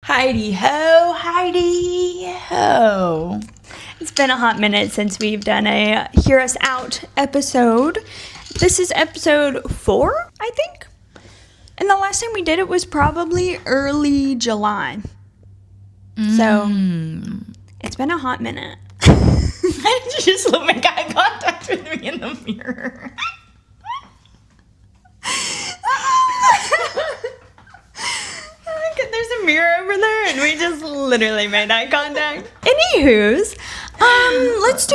Heidi ho, Heidi ho. It's been a hot minute since we've done a Hear Us Out episode. This is episode 4, I think. And the last time we did it was probably early July. So, it's been a hot minute. Why did you just make eye contact with me in the mirror? There's a mirror over there, and we just literally made eye contact. Anywho's, let's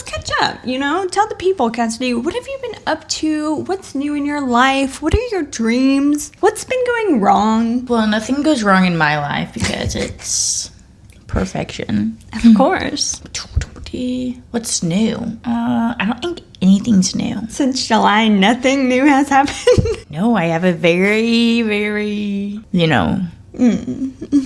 catch up, Tell the people, Cassidy, what have you been up to? What's new in your life? What are your dreams? What's been going wrong? Well, nothing goes wrong in my life because it's perfection. Of course. What's new? I don't think anything's new. Since July, nothing new has happened. No, I have a very, very, I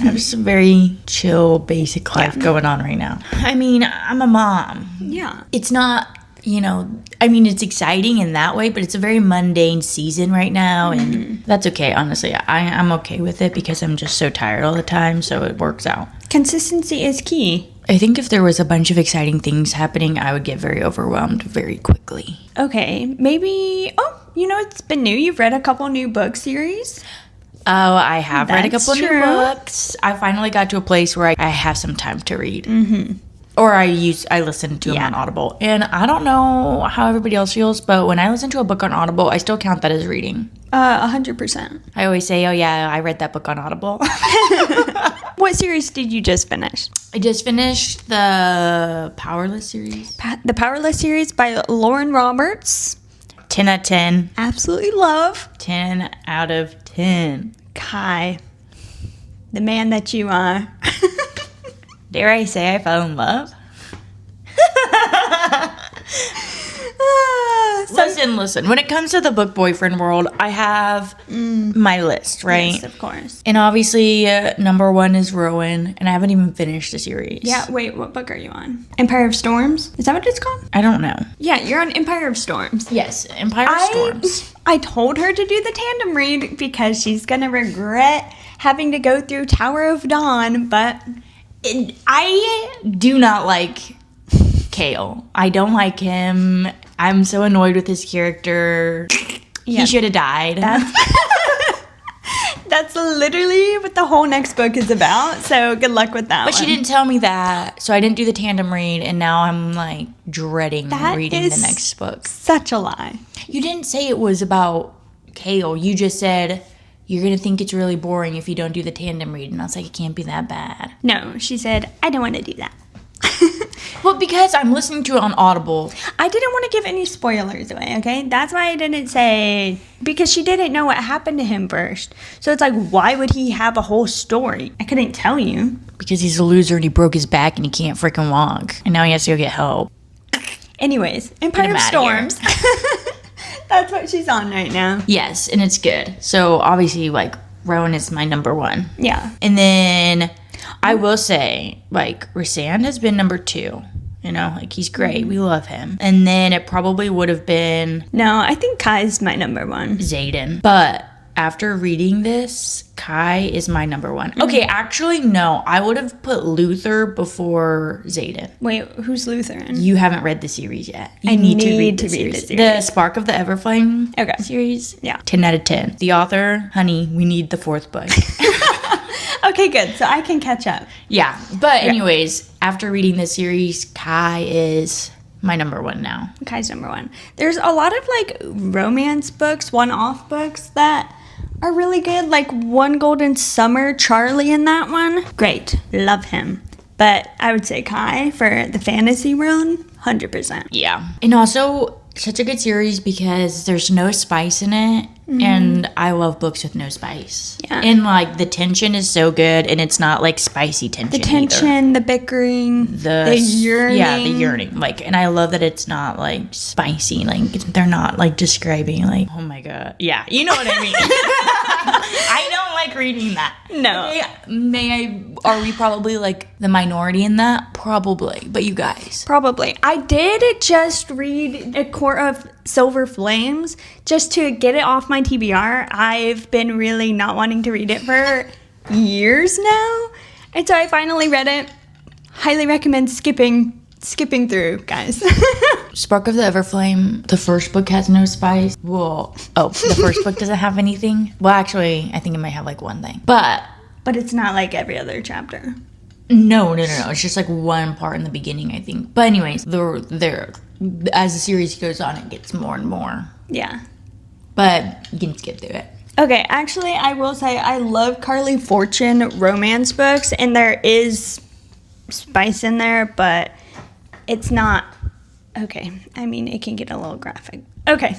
have some very chill, basic life going on right now. I mean, I'm a mom. Yeah. It's not, it's exciting in that way, but it's a very mundane season right now, and that's okay, honestly. I'm okay with it because I'm just so tired all the time, so it works out. Consistency is key. I think if there was a bunch of exciting things happening, I would get very overwhelmed very quickly. Okay, maybe, it's been new. You've read a couple new book series. Oh, I have read a couple true. new books. I finally got to a place where I have some time to read. Mm-hmm. Or I listen to them on Audible. And I don't know how everybody else feels, but when I listen to a book on Audible, I still count that as reading. 100%. I always say, oh yeah, I read that book on Audible. What series did you just finish? I just finished the Powerless series. The Powerless series by Lauren Roberts. 10 out of 10. Absolutely love. 10 out of 10. Kai, the man that you are. Dare I say I fell in love? Listen. When it comes to the book boyfriend world, I have my list, right? Yes, of course. And obviously, number 1 is Rowan, and I haven't even finished the series. Yeah, wait, what book are you on? Empire of Storms? Is that what it's called? I don't know. Yeah, you're on Empire of Storms. Yes, Empire of Storms. I told her to do the tandem read because she's going to regret having to go through Tower of Dawn, but I do not like Kale. I don't like him. I'm so annoyed with his character. Yeah. He should have died. That's literally what the whole next book is about, so good luck with that But she didn't tell me that, so I didn't do the tandem read, and now I'm, dreading reading the next book. Such a lie. You didn't say it was about Kale. You just said you're going to think it's really boring if you don't do the tandem read, and I was like, it can't be that bad. No, she said, I don't want to do that. Well, because I'm listening to it on Audible. I didn't want to give any spoilers away, okay? That's why I didn't say, because she didn't know what happened to him first. So it's like, why would he have a whole story? I couldn't tell you. Because he's a loser and he broke his back and he can't freaking walk. And now he has to go get help. Anyways, Empire of Storms. That's what she's on right now. Yes, and it's good. So obviously, Rowan is my number 1. Yeah. And then I will say, Rhysand has been number 2. He's great. We love him. And then it probably would have been... No, I think Kai's my number 1. Xaden. But after reading this, Kai is my number 1. Okay, actually, no. I would have put Luther before Xaden. Wait, who's Lutheran? You haven't read the series yet. I need to read the series. The Spark of the Everflame series? Yeah. 10 out of 10. The author, honey, we need the 4th book. Okay, good. So I can catch up. Yeah. But anyways, after reading this series, Kai is my number 1 now. Kai's number 1. There's a lot of romance books, one-off books that are really good. One Golden Summer, Charlie in that one. Great. Love him. But I would say Kai for the fantasy world, 100%. Yeah. And also, such a good series because there's no spice in it. And I love books with no spice. Yeah. And the tension is so good, and it's not spicy tension. The tension, the bickering, the yearning. Yeah, the yearning. And I love that it's not spicy. They're not describing oh my god. Yeah, you know what I mean. I don't like reading that. No. Are we probably the minority in that? Probably. But you guys. Probably. I did just read A Court of Silver Flames just to get it off my TBR. I've been really not wanting to read it for years now. And so I finally read it. Highly recommend skipping through, guys. Spark of the Everflame, the first book has no spice. The first book doesn't have anything. Well, actually, I think it might have like one thing. But it's not like every other chapter. No. It's just like one part in the beginning, I think. But anyways, as the series goes on, it gets more and more. Yeah. But you can skip through it. Okay, actually, I will say I love Carly Fortune romance books, and there is spice in there, but it's not... Okay, I mean, it can get a little graphic. Okay.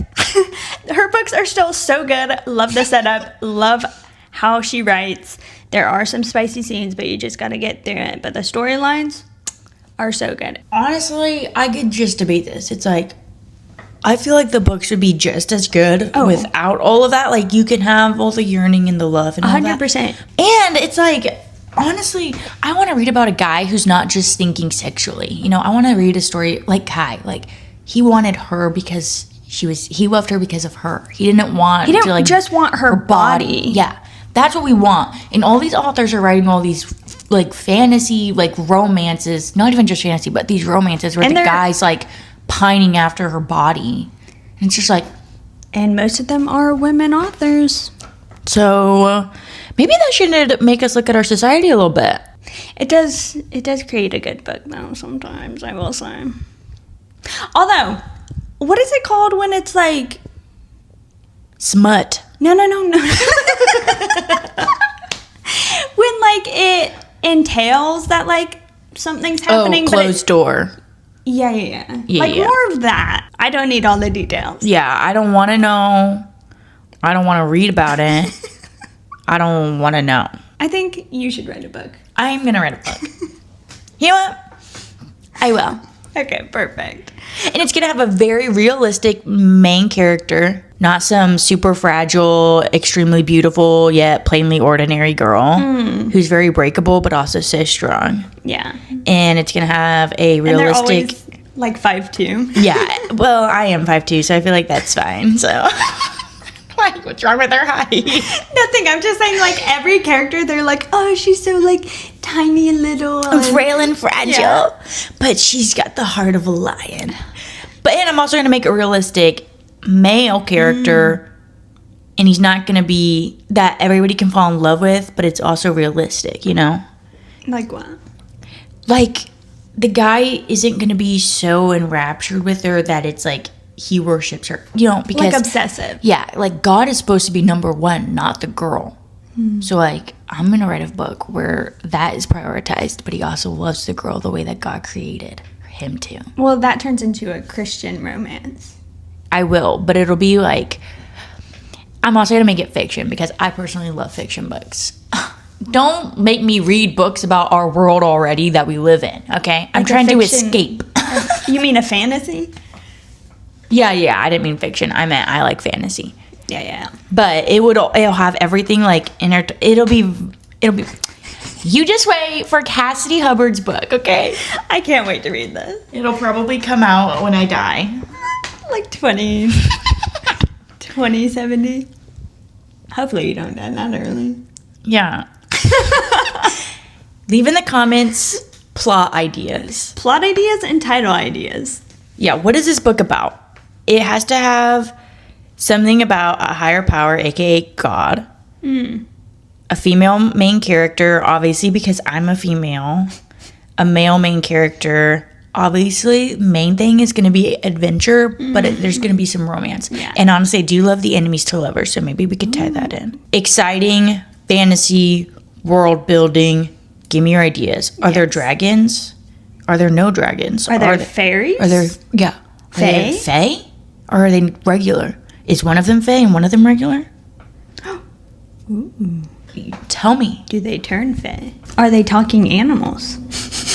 Her books are still so good. Love the setup. Love how she writes. There are some spicy scenes, but you just got to get through it. But the storylines are so good. Honestly, I could just debate this. It's like, I feel like the book should be just as good without all of that. Like, you can have all the yearning and the love and all 100%. that. And it's like, honestly, I want to read about a guy who's not just thinking sexually. You know, I want to read a story like Kai. Like, he wanted her because he loved her because of her. He didn't just want her body. Yeah. That's what we want. And all these authors are writing all these like fantasy, like romances, not even just fantasy, but these romances where the guy's like pining after her body. And it's just like... And most of them are women authors. So maybe that should make us look at our society a little bit. It does create a good book though sometimes, I will say. Although, what is it called when it's like... Smut. No. When like it entails that like something's happening. Closed door. Yeah. Like more of that. I don't need all the details. Yeah, I don't want to know. I don't want to read about it. I don't want to know. I think you should write a book. I'm going to write a book. You know what? I will. Okay, perfect. And it's going to have a very realistic main character, not some super fragile, extremely beautiful, yet plainly ordinary girl who's very breakable, but also so strong. Yeah. And it's going to have a realistic... And they're always like 5'2". Yeah. Well, I am 5'2", so I feel like that's fine. So... Like, what's wrong with her height? Nothing. I'm just saying, like, every character, they're like, oh, she's so, like, tiny little. Frail and fragile. Yeah. But she's got the heart of a lion. And I'm also going to make a realistic male character. And he's not going to be that everybody can fall in love with, but it's also realistic, you know? Like what? Like, the guy isn't going to be so enraptured with her that it's like, he worships her, you know, because... Like obsessive. Yeah, like God is supposed to be number one, not the girl. So, like, I'm going to write a book where that is prioritized, but he also loves the girl the way that God created him to. Well, that turns into a Christian romance. I will, but it'll be like... I'm also going to make it fiction because I personally love fiction books. Don't make me read books about our world already that we live in, okay? I'm trying to escape. You mean a fantasy? Yeah, I didn't mean fiction. I meant I like fantasy. Yeah. But it'll have everything like it'll be you just wait for Cassidy Hubbard's book, okay? I can't wait to read this. It'll probably come out when I die. Like 2070. Hopefully you don't die that early. Yeah. Leave in the comments plot ideas. Plot ideas and title ideas. Yeah, what is this book about? It has to have something about a higher power, aka God. A female main character, obviously, because I'm a female. A male main character. Obviously, main thing is going to be adventure, but there's going to be some romance. Yeah. And honestly, I do love the enemies to lovers, so maybe we could tie that in. Exciting, fantasy, world building. Give me your ideas. Are there dragons? Are there no dragons? Are there fairies? Are there, yeah. Fae? Are they fae? Or are they regular? Is one of them fae and one of them regular? Ooh. Tell me. Do they turn fae? Are they talking animals?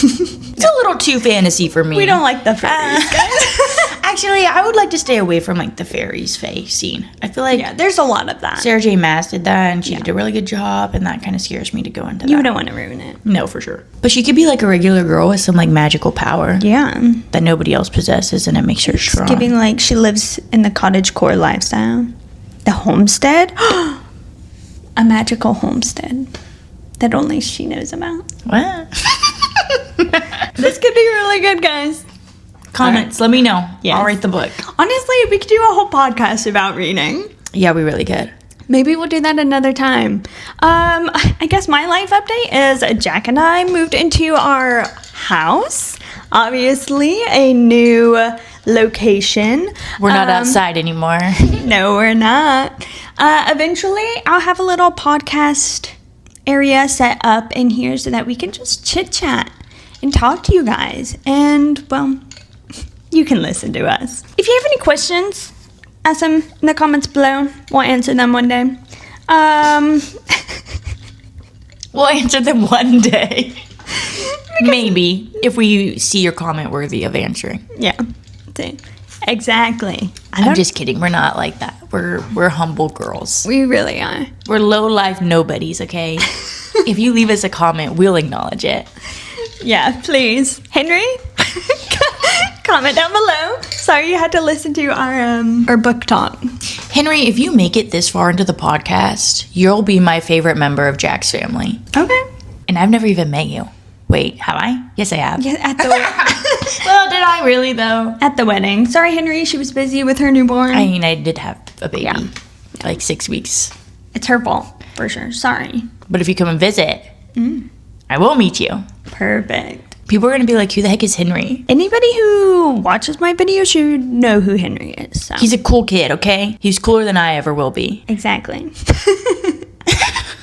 It's a little too fantasy for me. We don't like the fairies, guys. Actually, I would like to stay away from like the fairies fae scene. I feel like there's a lot of that. Sarah J. Maas did that, and she did a really good job, and that kind of scares me to go into that. You don't want to ruin it. No, for sure. But she could be like a regular girl with some like magical power. Yeah. That nobody else possesses, and it makes her strong. Giving like she lives in the cottagecore lifestyle. The homestead? A magical homestead. that only she knows about. What? This could be really good, guys. Comments, let me know. Yes. I'll write the book. Honestly, we could do a whole podcast about reading. Yeah, we really could. Maybe we'll do that another time. I guess my life update is Jack and I moved into our house. Obviously, a new location. We're not outside anymore. No, we're not. Eventually, I'll have a little podcast area set up in here so that we can just chit chat and talk to you guys. And, well, you can listen to us. If you have any questions, ask them in the comments below. We'll answer them one day. We'll answer them one day. Maybe, if we see your comment worthy of answering. Yeah. See, exactly. I'm just kidding. We're not like that. We're humble girls. We really are. We're low life nobodies, okay? If you leave us a comment, we'll acknowledge it. Yeah, please. Henry, comment down below. Sorry you had to listen to our book talk. Henry, if you make it this far into the podcast, you'll be my favorite member of Jack's family. Okay. And I've never even met you. Wait, have I? Yes, I have. Yeah, at the Well, did I really, though? at the wedding. Sorry, Henry, she was busy with her newborn. I mean, I did have a baby. Yeah. Like 6 weeks. It's her fault, for sure. Sorry. But if you come and visit, I will meet you. Perfect. People are going to be like, who the heck is Henry? Anybody who watches my videos should know who Henry is. So. He's a cool kid, okay? He's cooler than I ever will be. Exactly.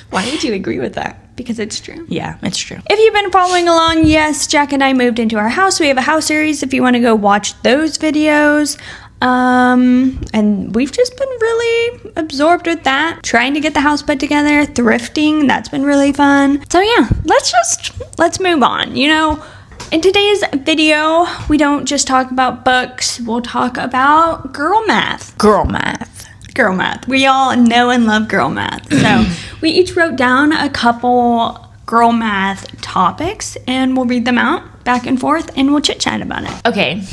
Why would you agree with that? Because it's true. Yeah, it's true. If you've been following along, yes, Jack and I moved into our house. We have a house series if you want to go watch those videos. And we've just been really absorbed with that. Trying to get the house put together, thrifting, that's been really fun. So yeah, let's move on. You know, in today's video, we don't just talk about books, we'll talk about girl math. Girl math. Girl math. We all know and love girl math. So we each wrote down a couple girl math topics and we'll read them out back and forth and we'll chit chat about it. Okay.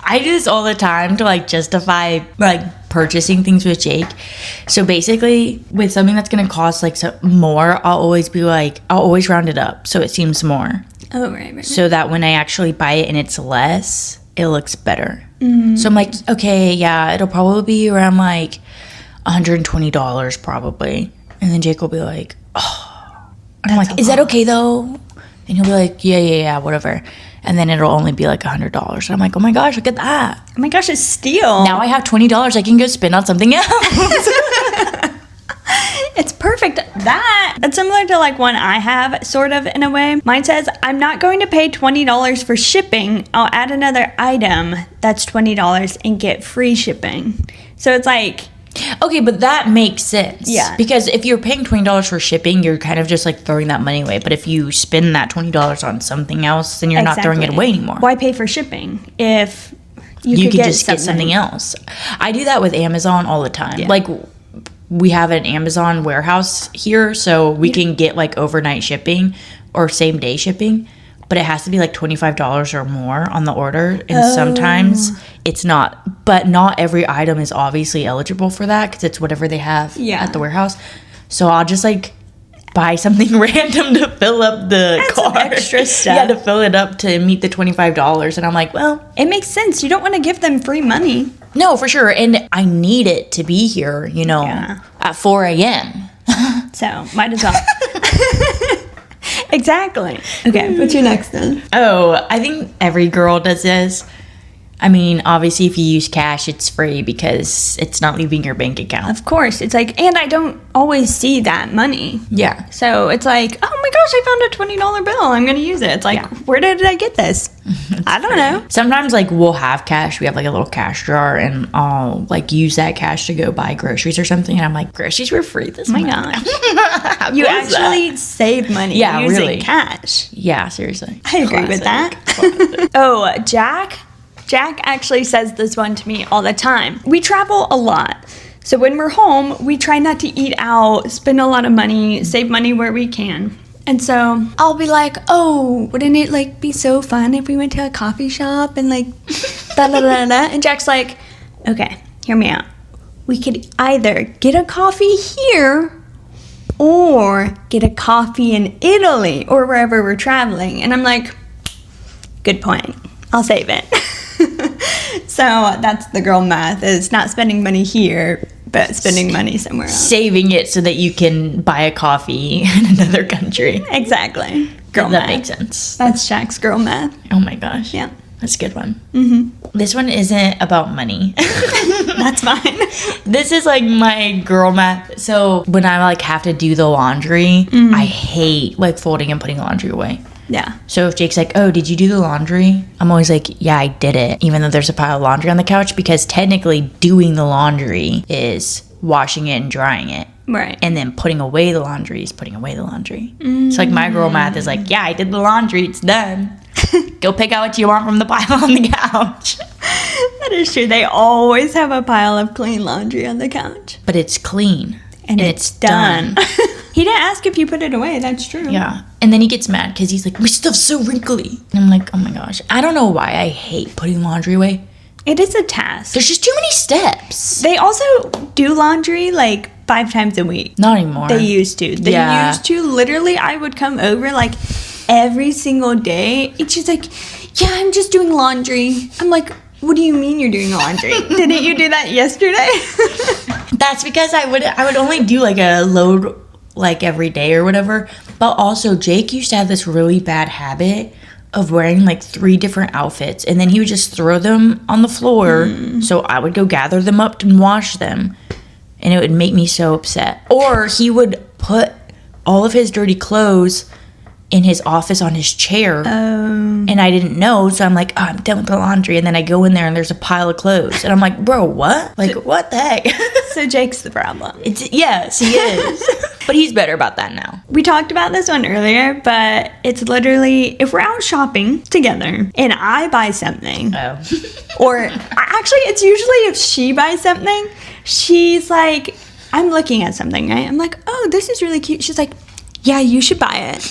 I do this all the time to like justify like purchasing things with Jake. So basically with something that's going to cost like more, I'll always round it up so it seems more. Oh, right. So that when I actually buy it and it's less, it looks better. So I'm like, okay, yeah, it'll probably be around like $120 probably. And then Jake will be like, oh. And I'm like, is that okay though? And he'll be like, yeah, whatever. And then it'll only be like $100. And I'm like, oh my gosh, look at that. Oh my gosh, it's steal. Now I have $20 I can go spend on something else. It's perfect. That's similar to like one I have, sort of, in a way. Mine says, I'm not going to pay $20 for shipping. I'll add another item that's $20 and get free shipping. So it's like... Okay, but that makes sense. Yeah. Because if you're paying $20 for shipping, you're kind of just like throwing that money away. But if you spend that $20 on something else, then you're not throwing it away anymore. Why pay for shipping if you could just get something else? I do that with Amazon all the time. Yeah. Like, we have an Amazon warehouse here, so we can get like overnight shipping or same day shipping. But it has to be like $25 or more on the order. And sometimes it's not. But not every item is obviously eligible for that because it's whatever they have at the warehouse. So I'll just like buy something random to fill up the cart. Some extra stuff. Yeah, to fill it up to meet the $25. And I'm like, well. It makes sense. You don't want to give them free money. No, for sure. And I need it to be here, you know, at 4 a.m. So might as well. Exactly. Okay, what's your next one? Oh, I think every girl does this. I mean, obviously, if you use cash, it's free because it's not leaving your bank account. Of course. It's like, and I don't always see that money. Yeah. So it's like, oh my gosh, I found a $20 bill. I'm going to use it. It's like, where did I get this? I don't know. Sometimes, like, we'll have cash. We have, like, a little cash jar, and I'll, like, use that cash to go buy groceries or something. And I'm like, groceries were free this month. Oh my gosh. You actually save money using cash. Yeah, seriously. I agree with that. Oh, Jack actually says this one to me all the time. We travel a lot. So when we're home, we try not to eat out, spend a lot of money, save money where we can. And so I'll be like, oh, wouldn't it like be so fun if we went to a coffee shop and like da da da da? And Jack's like, okay, hear me out. We could either get a coffee here or get a coffee in Italy or wherever we're traveling. And I'm like, good point. I'll save it. So that's the girl math, is not spending money here, but spending money somewhere else. Saving it so that you can buy a coffee in another country. Exactly. Girl That math. makes sense. That's Shaq's girl math. Oh my gosh. Yeah. That's a good one. Mm-hmm. This one isn't about money. That's fine. This is like my girl math. So when I like have to do the laundry, I hate like folding and putting laundry away. Yeah. So if Jake's like, oh, did you do the laundry? I'm always like, yeah, I did it. Even though there's a pile of laundry on the couch, because technically doing the laundry is washing it and drying it. Right. And then putting away the laundry is putting away the laundry. So like my girl math is like, yeah, I did the laundry. It's done. Go pick out what you want from the pile on the couch. That is true. They always have a pile of clean laundry on the couch. But it's clean. And it's done. He didn't ask if you put it away. That's true. Yeah. And then he gets mad because he's like, my stuff's so wrinkly. And I'm like, oh my gosh. I don't know why I hate putting laundry away. It is a task. There's just too many steps. They also do laundry like 5 times a week. Not anymore. They used to. They Yeah. used to. Literally, I would come over like every single day. And she's like, yeah, I'm just doing laundry. I'm like, what do you mean you're doing laundry? Didn't you do that yesterday? That's because I would only do like a load like every day or whatever. But also Jake used to have this really bad habit of wearing like 3 different outfits, and then he would just throw them on the floor. So I would go gather them up and wash them, and it would make me so upset. Or he would put all of his dirty clothes in his office on his chair, and I didn't know, so I'm like, oh, I'm done with the laundry, and then I go in there and there's a pile of clothes, and I'm like, bro, what? Like, what the heck? So Jake's the problem. Yes, he is. But he's better about that now. We talked about this one earlier, but it's literally if we're out shopping together and I buy something, Oh. or actually it's usually if she buys something, she's like, I'm looking at something, right? I'm like, oh, this is really cute. She's like, yeah, you should buy it.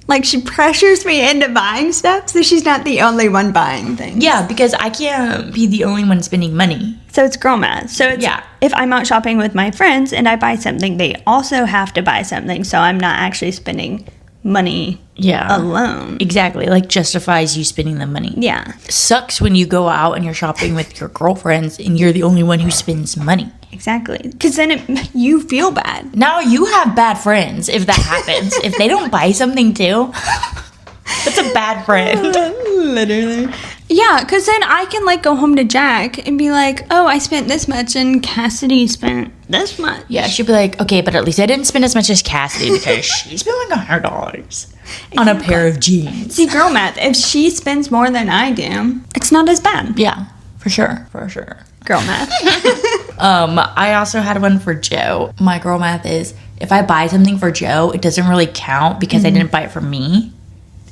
Like, she pressures me into buying stuff, so she's not the only one buying things. Yeah, because I can't be the only one spending money. So it's girl math. So it's, Yeah. if I'm out shopping with my friends and I buy something, they also have to buy something, so I'm not actually spending money Yeah. alone. Exactly. Like, justifies you spending the money. Yeah, Sucks when you go out and you're shopping with your girlfriends and you're the only one who spends money. exactly. Because then you feel bad. Now you have bad friends if that happens. If they don't buy something too, that's a bad friend. Literally. Yeah, because then I can, like, go home to Jack and be like, oh, I spent this much and Cassidy spent this much. Yeah, she'd be like, okay, but at least I didn't spend as much as Cassidy because she spent like $100 on a pair of jeans. See, girl math, if she spends more than I do, it's not as bad. Yeah, for sure. For sure. Girl math. I also had one for Joe. My girl math is if I buy something for Joe, it doesn't really count because I didn't buy it for me.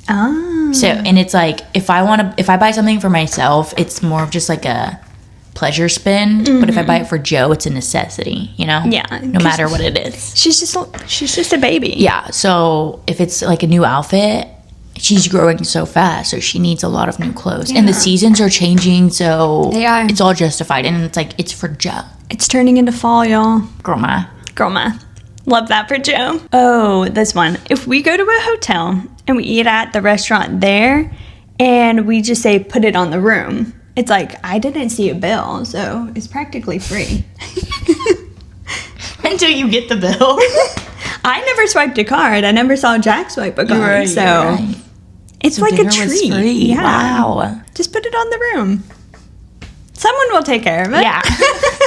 Oh. So, and it's like if I buy something for myself, it's more of just like a pleasure spend. But if I buy it for Joe, it's a necessity, you know? Yeah, No matter what it is. She's just a baby. Yeah. So if it's like a new outfit, she's growing so fast, so she needs a lot of new clothes. And the seasons are changing, so They are. it's all justified. And it's like it's for Joe. It's turning into fall, y'all. Girl math. Girl math. Love that for Joe. Oh, this one. If we go to a hotel and we eat at the restaurant there and we just say put it on the room, it's like, I didn't see a bill, so it's practically free. Until you get the bill. I never swiped a card. I never saw Jack swipe a card. So it's So like a dinner was treat. free. Yeah. Wow. Just put it on the room. Someone will take care of it. Yeah.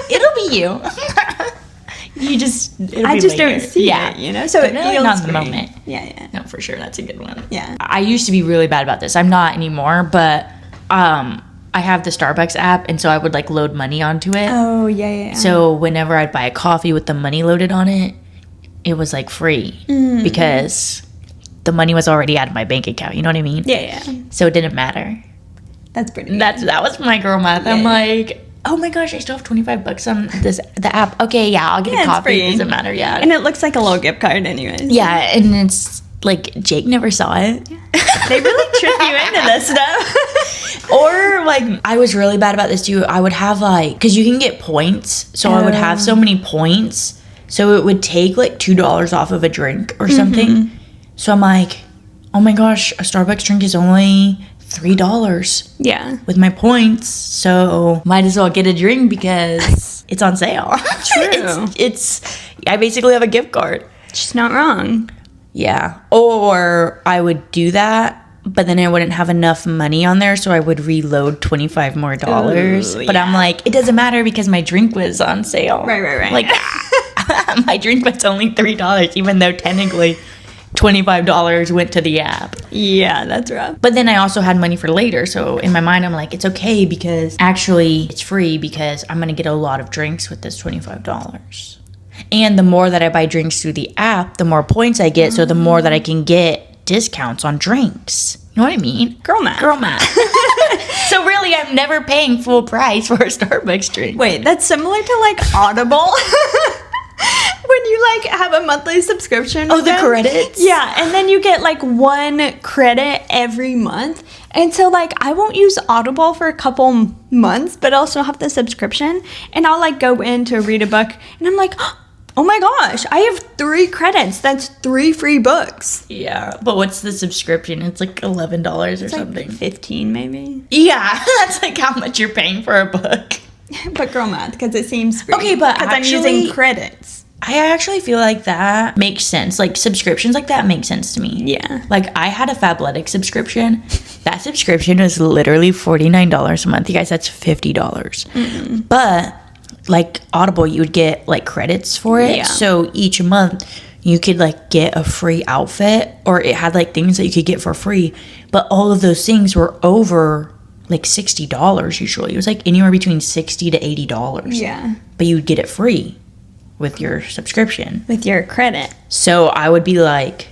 It'll be you. I just don't see it, you know? So it Definitely feels not in the free. moment. Yeah. No, for sure. That's a good one. Yeah. I used to be really bad about this. I'm not anymore, but I have the Starbucks app, and so I would like load money onto it. Oh, yeah. So whenever I'd buy a coffee with the money loaded on it, it was like free because the money was already out of my bank account. You know what I mean? Yeah. So it didn't matter. That's pretty good. That was my girl math. I'm Yeah. like, oh my gosh, I still have $25 on the app. Okay, yeah, I'll get a it's coffee. free. It doesn't matter. Yeah. And it looks like a little gift card anyways. Yeah, and it's like Jake never saw it. They really trick you into this stuff. Or like I was really bad about this too. I would have like, because you can get points, so I would have so many points. So it would take like $2 off of a drink or something. So I'm like, oh my gosh, a Starbucks drink is only $3 Yeah. with my points. So might as well get a drink because it's on sale. True. I basically have a gift card. She's not wrong. Yeah. Or I would do that, but then I wouldn't have enough money on there, so I would reload $25 more. Ooh, but I'm like, it doesn't matter because my drink was on sale. Right. Like, my drink was only $3, even though technically $25 went to the app. Yeah, that's rough. But then I also had money for later, so in my mind I'm like, it's okay because actually it's free because I'm gonna get a lot of drinks with this $25. And the more that I buy drinks through the app, the more points I get, so the more that I can get discounts on drinks. You know what I mean? Girl math. So really, I'm never paying full price for a Starbucks drink. Wait, that's similar to like Audible. When you like have a monthly subscription. Oh, the credits? Yeah, and then you get like 1 credit every month. And so like I won't use Audible for a couple months, but I'll still have the subscription. And I'll like go in to read a book and I'm like, oh my gosh, I have 3 credits. That's 3 free books. Yeah, but what's the subscription? It's like $11 or It's something. like 15 maybe. Yeah, that's like how much you're paying for a book. But girl math, because it seems free. Okay, but because I'm actually- using credits. I actually feel like that makes sense. Like subscriptions like that make sense to me. Yeah. Like I had a Fabletics subscription. That subscription was literally $49 a month. You guys, that's $50. But like Audible, you would get like credits for it. Yeah. So each month you could like get a free outfit, or it had like things that you could get for free. But all of those things were over like $60 usually. It was like anywhere between $60 to $80. Yeah. But you would get it free with your subscription. With your credit. So I would be like,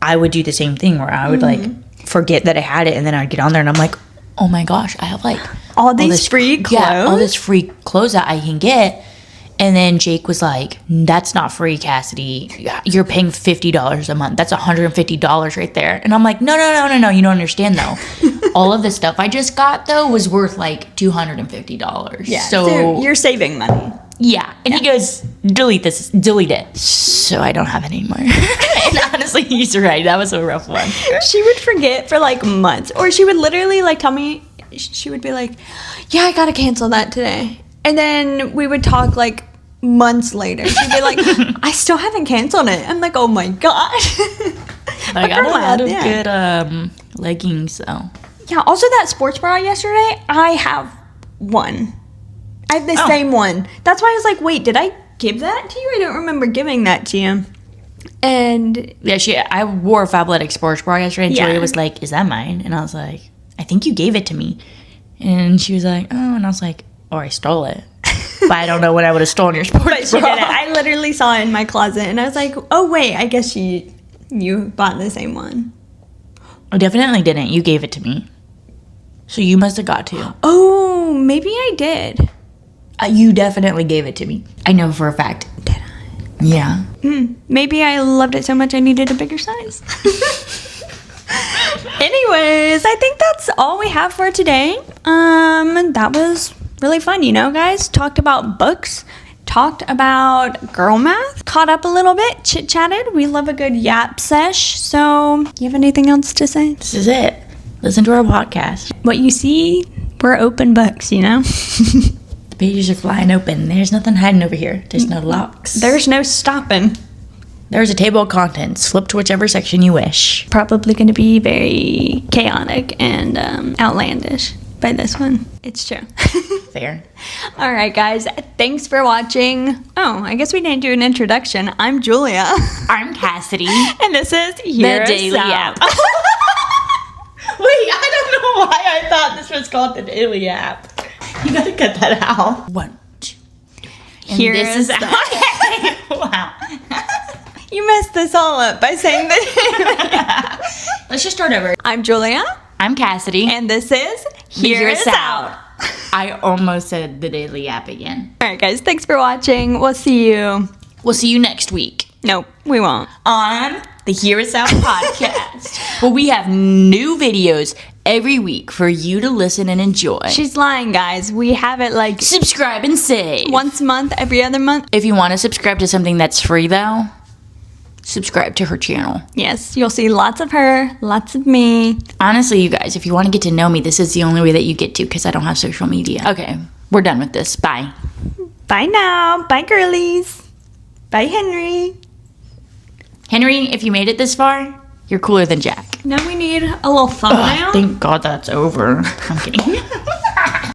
I would do the same thing where I would like forget that I had it, and then I'd get on there and I'm like, oh my gosh, I have like All these free clothes? Yeah, all this free clothes that I can get. And then Jake was like, that's not free, Cassidy. You're paying $50 a month. That's $150 right there. And I'm like, no. You don't understand though. All of the stuff I just got though was worth like $250. Yeah. So you're saving money. yeah. And he goes, delete it. So I don't have it anymore. And honestly, he's right. That was a rough one. She would forget for like months. Or she would literally like tell me, she would be like, yeah, I gotta cancel that today. And then we would talk like months later. She'd be like, I still haven't canceled it. I'm like, oh my gosh. I got a lot of good leggings though. Yeah, also that sports bra yesterday, I have one. I have the same one. That's why I was like, wait, did I give that to you? I don't remember giving that to you. And yeah, I wore a Fabletics sports bra yesterday, and Julia was like, is that mine? And I was like, I think you gave it to me. And she was like, oh, and I was like, oh, I stole it. But I don't know when I would have stolen your sports But she bra. didn't. I literally saw it in my closet, and I was like, oh wait, I guess you bought the same one. I definitely didn't. You gave it to me. So you must have got to. Oh, maybe I did. You definitely gave it to me. I know for a fact. Did I? Yeah. Maybe I loved it so much I needed a bigger size. Anyways, I think that's all we have for today. That was really fun, guys. Talked about books, talked about girl math, caught up a little bit, chit-chatted. We love a good yap sesh. So, you have anything else to say? This is it. Listen to our podcast. What you see, we're open books, The pages are flying open. There's nothing hiding over here. There's no locks. There's no stopping. There's a table of contents. Flip to whichever section you wish. Probably going to be very chaotic and outlandish by this one. It's true. Fair. All right, guys. Thanks for watching. Oh, I guess we didn't do an introduction. I'm Julia. I'm Cassidy. And this is The Daily App. Wait, I don't know why I thought this was called The Daily App. You gotta cut that out. 1, 2, 3. Here is that. Wow. You messed this all up by saying that. Let's just start over. I'm Julia. I'm Cassidy. And this is Hear Us Out. I almost said The Daily App again. All right, guys. Thanks for watching. We'll see you. We'll see you next week. Nope, we won't. On the Hear Us Out podcast. podcast. But we have new videos every week for you to listen and enjoy. She's lying, guys. We have it like Subscribe and save. once a month, every other month. If you want to subscribe to something that's free, though, subscribe to her channel. Yes, you'll see lots of her, lots of me. Honestly, you guys, if you want to get to know me, this is the only way that you get to, because I don't have social media. Okay, we're done with this. Bye. Bye now. Bye, girlies. Bye, Henry. Henry, if you made it this far, you're cooler than Jack. Now we need a little thumbnail. Thank God that's over. I'm kidding.